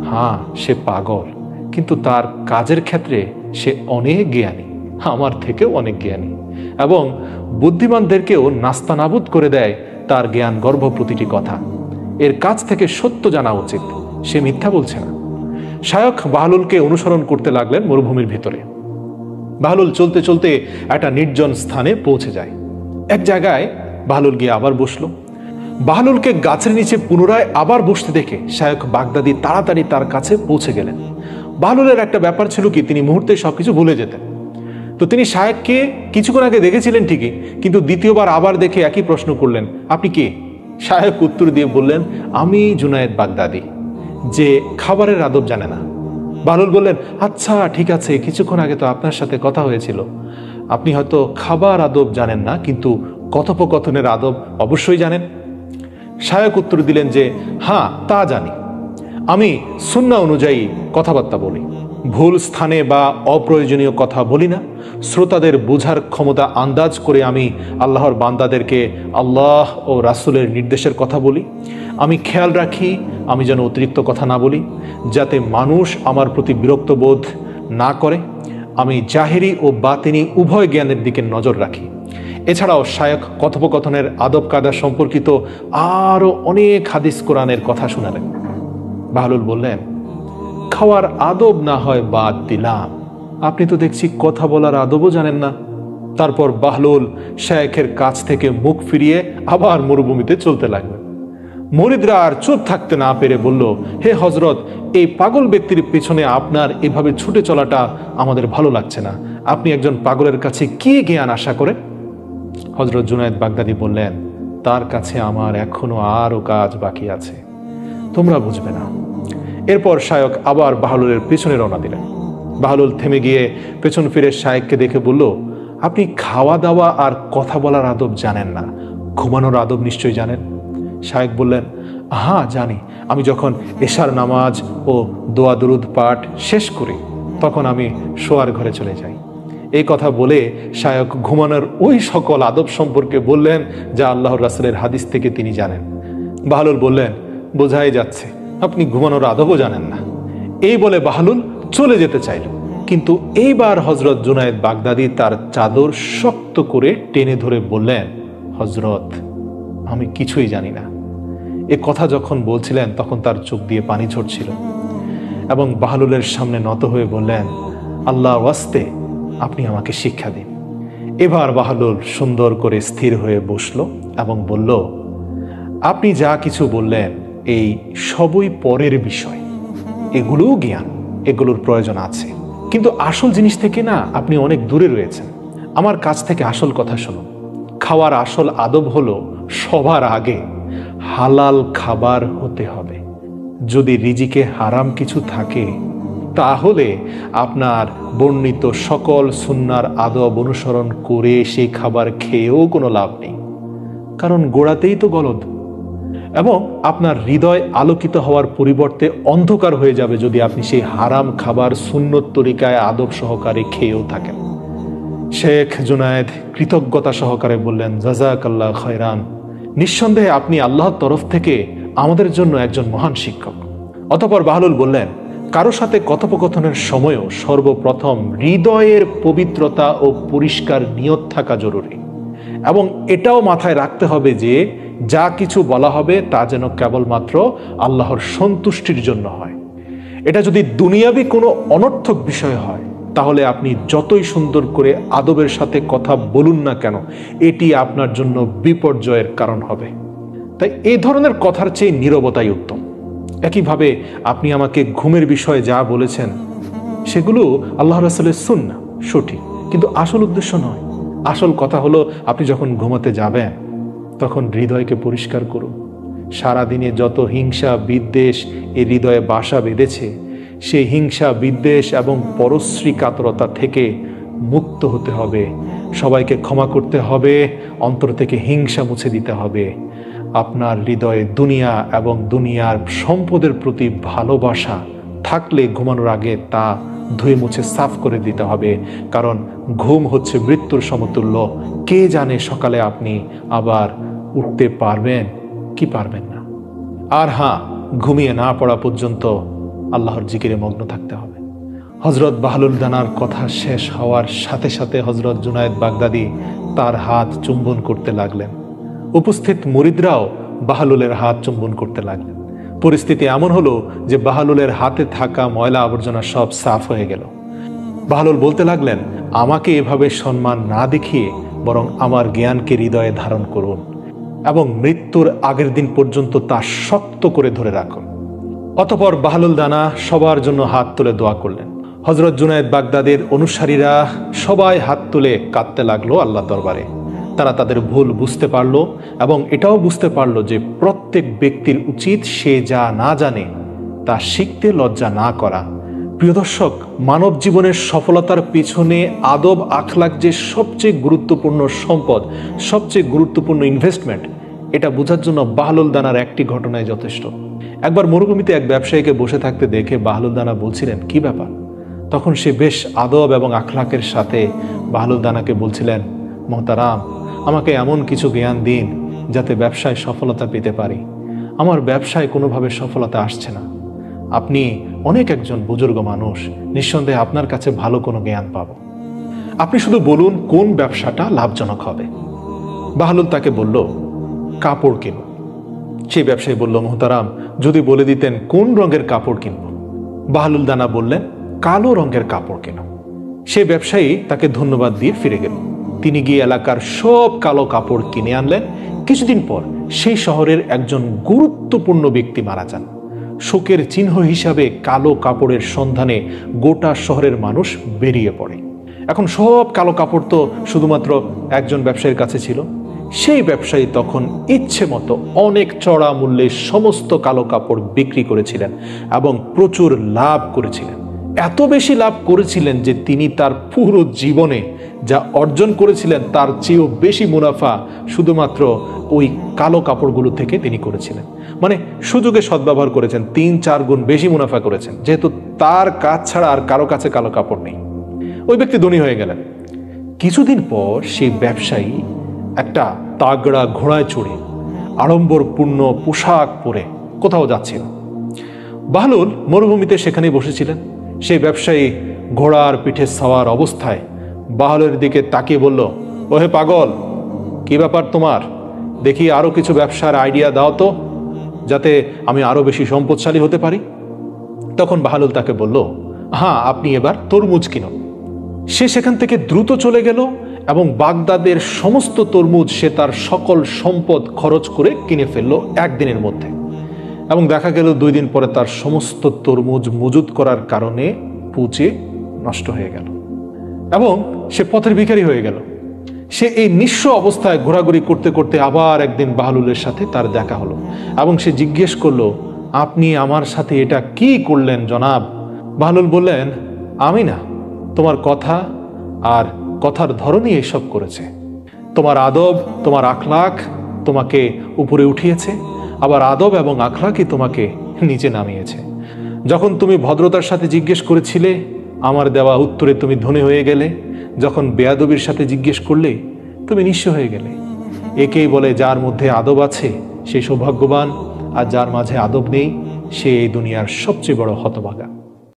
হ্যাঁ, সে পাগল, কিন্তু তার কাজের ক্ষেত্রে সে অনেক জ্ঞানী, আমার থেকেও অনেক জ্ঞানী, এবং বুদ্ধিমানদেরকেও নাস্তানাবুদ করে দেয় তার জ্ঞান গর্ভ প্রতিটি কথা। এর কাছ থেকে সত্য জানা উচিত, সে মিথ্যা বলছে না। শায়েখ বাহলুলকে অনুসরণ করতে লাগলেন মরুভূমির ভিতরে। বাহলুল চলতে চলতে একটা নির্জন স্থানে পৌঁছে যায়। এক জায়গায় বাহলুল গিয়ে আবার বসলো। বাহলুলকে গাছের নিচে পুনরায় আবার বসতে দেখে শায়েখ বাগদাদি তাড়াতাড়ি তার কাছে পৌঁছে গেলেন। বাহলুলের একটা ব্যাপার ছিল কি, তিনি মুহূর্তে সবকিছু ভুলে যেতেন। তো তিনি শায়েখকে কিছুক্ষণ আগে দেখেছিলেন ঠিকই, কিন্তু দ্বিতীয়বার আবার দেখে একই প্রশ্ন করলেন, আপনি কে? শায়েখ উত্তর দিয়ে বললেন, আমি জুনায়েদ বাগদাদি, যে খাবারের আদব জানে না। বাহলুল বললেন, আচ্ছা ঠিক আছে, কিছুক্ষণ আগে তো আপনার সাথে কথা হয়েছিল। আপনি হয়তো খাবার আদব জানেন না, কিন্তু কথোপকথনের আদব অবশ্যই জানেন। শায়েখ উত্তর দিলেন যে, হ্যাঁ, তা জানি। আমি সুন্নাহ অনুযায়ী কথাবার্তা বলি, ভুল স্থানে বা অপ্রয়োজনীয় কথা বলি না। শ্রোতাদের বোঝার ক্ষমতা আন্দাজ করে আমি আল্লাহর বান্দাদেরকে আল্লাহ ও রাসূলের নির্দেশের কথা বলি। আমি খেয়াল রাখি আমি যেন অতিরিক্ত কথা না বলি, যাতে মানুষ আমার প্রতি বিরক্ত বোধ না করে। আমি জাহেরি ও বাতিনি উভয় জ্ঞানের দিকে নজর রাখি। এছাড়াও শায়েখ কথোপকথনের আদব কায়দা সম্পর্কিত আরও অনেক হাদিস কোরআনের কথা শোনালেন। বাহলুল বললেন, খাওয়ার আদব না হয় বাদ দিলাম, আপনি তো দেখছি কথা বলার আদবও জানেন না। তারপর বাহলুল শায়েখের কাছ থেকে মুখ ফিরিয়ে আবার মরুভূমিতে চলতে লাগলেন। মুরিদরা আর চুপ থাকতে না পেরে বলল, হে হযরত, এই পাগল ব্যক্তির পিছনে আপনার এভাবে ছুটে চলাটা আমাদের ভালো লাগছে না। আপনি একজন পাগলের কাছে কি জ্ঞান আশা করেন? হযরত জুনায়েদ বাগদাদি বললেন, তার কাছে আমার এখনো আরও কাজ বাকি আছে, তোমরা বুঝবে না। এরপর শায়েখ আবার বাহলুলের পেছনে রওনা দিলেন। বাহলুল থেমে গিয়ে পেছন ফিরে শায়েখকে দেখে বলল, আপনি খাওয়া দাওয়া আর কথা বলার আদব জানেন না, ঘুমানোর আদব নিশ্চয়ই জানেন। শায়েখ বললেন, হ্যাঁ জানি। আমি যখন এশার নামাজ ও দোয়া দুরুদ পাঠ শেষ করি, তখন আমি শোয়ার ঘরে চলে যাই। এই কথা বলে শায়েখ ঘুমানোর ওই সকল আদব সম্পর্কে বললেন যা আল্লাহর রাসূলের হাদিস থেকে তিনি জানেন। বাহলুল বললেন, বোঝাই যাচ্ছে আপনি ঘুমানোর আদবও জানেন না। এই বলে বাহলুল চলে যেতে চাইল, কিন্তু এইবার হযরত জুনায়েদ বাগদাদি তার চাদর শক্ত করে টেনে ধরে বললেন, হযরত, আমি কিছুই জানি না। এ কথা যখন বলছিলেন তখন তার চোখ দিয়ে পানি ঝরছিল এবং বাহলুলের সামনে নত হয়ে বললেন, আল্লাহর ওয়াস্তে আপনি আমাকে শিক্ষা দিন। এবার বাহলুল সুন্দর করে স্থির হয়ে বসল এবং বলল, আপনি যা কিছু বললেন এই সবই পরের বিষয়, এগুলোও জ্ঞান, এগুলোর প্রয়োজন আছে, কিন্তু আসল জিনিস থেকে না আপনি অনেক দূরে রয়েছেন। আমার কাছ থেকে আসল কথা শুনুন। খাওয়ার আসল আদব হলো সবার আগে হালাল খাবার হতে হবে। যদি রিজিকে হারাম কিছু থাকে তাহলে আপনার বর্ণিত সকল সুন্নার আদব অনুসরণ করে সেই খাবার খেয়েও কোনো লাভ নেই। কারণ গোড়াতেই তো গলদ। এবং আপনার হৃদয় আলোকিত হওয়ার পরিবর্তে অন্ধকার হয়ে যাবে যদি আপনি সেই হারাম খাবার সুন্নত তরিকায় আদব সহকারে খেয়েও থাকেন। শেখ জুনায়েদ কৃতজ্ঞতা সহকারে বললেন, জাযাকাল্লাহ খায়রান, নিঃসন্দেহে আপনি আল্লাহর তরফ থেকে আমাদের জন্য একজন মহান শিক্ষক। অতঃপর বাহলুল বললেন, কারো সাথে কথোপকথনের সময়ও সর্বপ্রথম হৃদয়ের পবিত্রতা ও পরিষ্কার নিয়ত থাকা জরুরি, এবং এটাও মাথায় রাখতে হবে যে যা কিছু বলা হবে তা যেন কেবলমাত্র আল্লাহর সন্তুষ্টির জন্য হয়। এটা যদি দুনিয়াবি কোনো অনর্থক বিষয় হয় তাহলে আপনি যতই সুন্দর করে আদবের সাথে কথা বলুন না কেন, এটি আপনার জন্য বিপর্যয়ের কারণ হবে। তাই এই ধরনের কথার চেয়ে নীরবতাই উত্তম। একইভাবে আপনি আমাকে ঘুমের বিষয়ে যা বলেছেন সেগুলো আল্লাহ রাসূলের সুন্নাহ, সঠিক, কিন্তু আসল উদ্দেশ্য নয়। আসল কথা হলো আপনি যখন ঘুমাতে যাবেন তখন হৃদয়কে পরিষ্কার করুন। সারাদিনে যত হিংসা বিদ্বেষ এই হৃদয়ে বাসা বেঁধেছে, সেই হিংসা বিদ্বেষ এবং পরশ্রী কাতরতা থেকে মুক্ত হতে হবে। সবাইকে ক্ষমা করতে হবে, অন্তর থেকে হিংসা মুছে দিতে হবে। আপনার হৃদয়ে দুনিয়া এবং দুনিয়ার সম্পদের প্রতি ভালোবাসা থাকলে ঘুমানোর আগে তা ধুয়ে মুছে সাফ করে দিতে হবে, কারণ ঘুম হচ্ছে মৃত্যুর সমতুল্য। কে জানে সকালে আপনি আবার উঠতে পারবেন কি পারবেন না। আর হ্যাঁ, ঘুমিয়ে না পড়া পর্যন্ত আল্লাহর জিকিরে মগ্ন থাকতে হবে। হযরত বাহলুল দানার কথা শেষ হওয়ার সাথে সাথে হযরত জুনায়েদ বাগদাদী তার হাত চুম্বন করতে লাগলেন। উপস্থিত মুরিদরাও বাহলুলের হাত চুম্বন করতে লাগলেন। পরিস্থিতি এমন হলো যে বাহলুলের হাতে থাকা ময়লা আবর্জনা সব সাফ হয়ে গেল। বাহলুল বলতে লাগলেন, আমাকে এভাবে সম্মান না দেখিয়ে বরং আমার জ্ঞানকে হৃদয়ে ধারণ করুন এবং মৃত্যুর আগের দিন পর্যন্ত তা শক্ত করে ধরে রাখুন। অতঃপর বাহলুল দানা সবার জন্য হাত তুলে দোয়া করলেন। হযরত জুনায়েদ বাগদাদের অনুসারীরা সবাই হাত তুলে কাঁদতে লাগলো আল্লাহ দরবারে। তারা তাদের ভুল বুঝতে পারল এবং এটাও বুঝতে পারল যে প্রত্যেক ব্যক্তির উচিত সে যা না জানে তা শিখতে লজ্জা না করা। প্রিয় দর্শক, মানব জীবনের সফলতার পিছনে আদব আখলাক যে সবচেয়ে গুরুত্বপূর্ণ সম্পদ, সবচেয়ে গুরুত্বপূর্ণ ইনভেস্টমেন্ট, এটা বোঝার জন্য বাহলুল দানার একটি ঘটনায় যথেষ্ট। একবার মরুভূমিতে এক ব্যবসায়ীকে বসে থাকতে দেখে বাহলুল দানা বলছিলেন, কি ব্যাপার? তখন সে বেশ আদব এবং আখলাকের সাথে বাহলুল দানাকে বলছিলেন, মোহতারাম, আমাকে এমন কিছু জ্ঞান দিন যাতে ব্যবসায় সফলতা পেতে পারি। আমার ব্যবসায় কোনোভাবে সফলতা আসছে না। আপনি অনেক একজন বুজুর্গ মানুষ, নিঃসন্দেহে আপনার কাছে ভালো কোনো জ্ঞান পাবো। আপনি শুধু বলুন কোন ব্যবসাটা লাভজনক হবে। বাহলুল তাকে বলল, কাপড় কিনুন। সেই ব্যবসায়ী বলল, মোহতারাম, যদি বলে দিতেন কোন রঙের কাপড় কিনব। বাহলুল দানা বললেন, কালো রঙের কাপড় কিনো। সেই ব্যবসায়ী তাকে ধন্যবাদ দিয়ে ফিরে গেল। তিনি গিয়ে এলাকার সব কালো কাপড় কিনে আনলেন। কিছুদিন পর সেই শহরের একজন গুরুত্বপূর্ণ ব্যক্তি মারা যান। শোকের চিহ্ন হিসাবে কালো কাপড়ের সন্ধানে গোটা শহরের মানুষ বেরিয়ে পড়ে। এখন সব কালো কাপড় তো শুধুমাত্র একজন ব্যবসায়ীর কাছে ছিল। সেই ব্যবসায়ী তখন ইচ্ছে মতো অনেক চড়া মূল্যে সমস্ত কালো কাপড় বিক্রি করেছিলেন এবং প্রচুর লাভ করেছিলেন। এত বেশি লাভ করেছিলেন যে তিনি তার পুরো জীবনে যা অর্জন করেছিলেন তার চেয়েও বেশি মুনাফা শুধুমাত্র ওই কালো কাপড়গুলো থেকে তিনি করেছিলেন। মানে সুযোগে সদ্ব্যবহার করেছেন, 3-4 গুণ বেশি মুনাফা করেছেন, যেহেতু তার কাজ ছাড়া আর কারো কাছে কালো কাপড় নেই। ওই ব্যক্তি ধনী হয়ে গেলেন। কিছুদিন পর সেই ব্যবসায়ী একটা তাগড়া ঘোড়ায় চড়ে আড়ম্বরপূর্ণ পোশাক পরে কোথাও যাচ্ছিল। বাহলুল মরুভূমিতে সেখানে বসেছিলেন। সেই ব্যবসায়ী ঘোড়ার পিঠে সওয়ার অবস্থায় বাহলুলের দিকে তাকিয়ে বলল, ওহে পাগল, কি ব্যাপার তোমার? দেখি আরো কিছু ব্যবসার আইডিয়া দাও তো, যাতে আমি আরো বেশি সম্পদশালী হতে পারি। তখন বাহলুল তাকে বলল, হ্যাঁ, আপনি এবার তরমুজ কিনুন। সে সেখান থেকে দ্রুত চলে গেল এবং বাগদাদের সমস্ত তরমুজ সে তার সকল সম্পদ খরচ করে কিনে ফেললো একদিনের মধ্যে। এবং দেখা গেল 2 দিন পরে তার সমস্ত তরমুজ মজুত করার কারণে পচে নষ্ট হয়ে গেল এবং সে পথের ভিখারি হয়ে গেল। সে এই নিঃস্ব অবস্থায় ঘোরাঘুরি করতে করতে আবার একদিন বাহলুলের সাথে তার দেখা হলো এবং সে জিজ্ঞেস করলো, আপনি আমার সাথে এটা কি করলেন জনাব? বাহলুল বললেন, আমি না, তোমার কথা আর কথার ধরনই এসব করেছে। তোমার আদব, তোমার আখলাক তোমাকে উপরে উঠিয়েছে, আবার আদব এবং আখলাকই তোমাকে নিচে নামিয়েছে। যখন তুমি ভদ্রতার সাথে জিজ্ঞেস করেছিলে, আমার দেওয়া উত্তরে তুমি ধনী হয়ে গেলে। যখন বেয়াদবির সাথে জিজ্ঞেস করলে, তুমি নিঃস্ব হয়ে গেলে। একেই বলে যার মধ্যে আদব আছে সে সৌভাগ্যবান, আর যার মাঝে আদব নেই সে এই দুনিয়ার সবচেয়ে বড় হতভাগা।